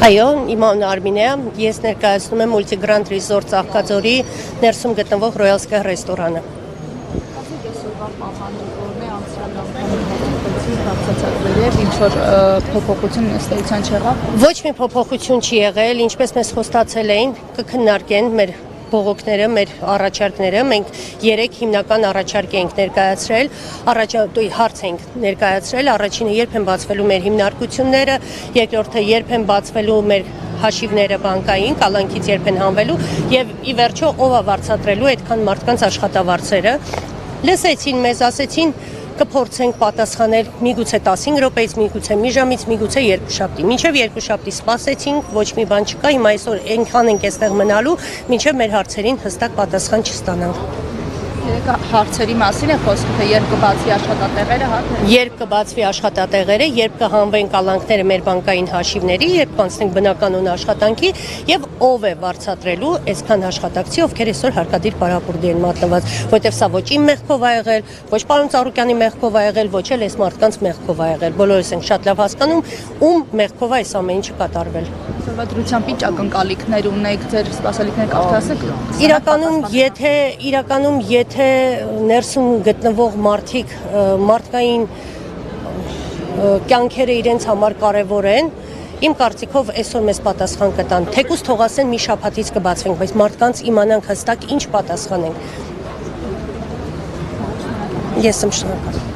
Այո, իմ անունը Արմին է, ես ներկայացնում եմ Multigrand Resort Ծաղկաձորի ներսում գտնվող Royal Sky ռեստորանը։ Ինչ-որ փոփոխություն ըստեյության չեղավ։ Ոչ մի փոփոխություն չի եղել, ինչպես մեզ խոստացել էին, կքննարկեն մեր բողոքները, մեր առաջարկները, մենք 3 հիմնական առաջարկ ենք ներկայացրել, հարց ենք ներկայացրել, առաջինը երբ են բացվելու մեր հիմնարկությունները, երկրորդը երբ են բացվելու մեր հաշիվները բանկային, կալանքից երբ են հանվելու եւ ի վերջո ով է վարձատրելու այդքան մարդկանց աշխատավարձերը։ Լսեցին մեզ, ասեցին կփորձենք պատասխանել միգուցե 15 րոպեից, միգուցե մի ժամից, միգուցե երկուշաբթի։ Մինչև երկուշաբթի սպասեցինք, ոչ մի բան չկա, հիմա այսօր այնքան ենք այստեղ մնալու, մինչև մեր հարցերին հստակ պատասխան չստանանք։ Հարցերի մասին է խոսքը, թե երբ կբացվի աշխատատեղերը, երբ կբացվի աշխատատեղերը, երբ կհանվեն կալանքները մեր բանկային հաշիվների, երբ կանցնենք բնականոն աշխատանքի եւ ով է վարձատրելու այսքան աշխատակցի, ովքեր այսօր հարկադիր պարապուրդի են մատնված, որտեղ սա ոչ իմ մեղքով ա եղել, ոչ պարոն Ծառուկյանի մեղքով ա եղել, ոչ էլ այս մարդկանց մեղքով ա եղել։ Բոլորս ենք շատ լավ հասկանում, ում մեղքով է այս ամեն ինչը կատարվել։ Սովետությամբ ինչ ակնկալիքներ ունեք, ձեր սպասելիքները կարդասեք։ Իրականում եթե ներսում գտնվող մարդիկ մարդկային կյանքերը իրենց համար կարևոր են, իմ կարծիքով այսօր մեզ պատասխան կտան, թեկուզ թողասեն մի շաբաթից կբացվենք, բայց մարդկանց իմանանք հստակ ինչ պատասխան ենք։ Ես եմ շնորհակալ։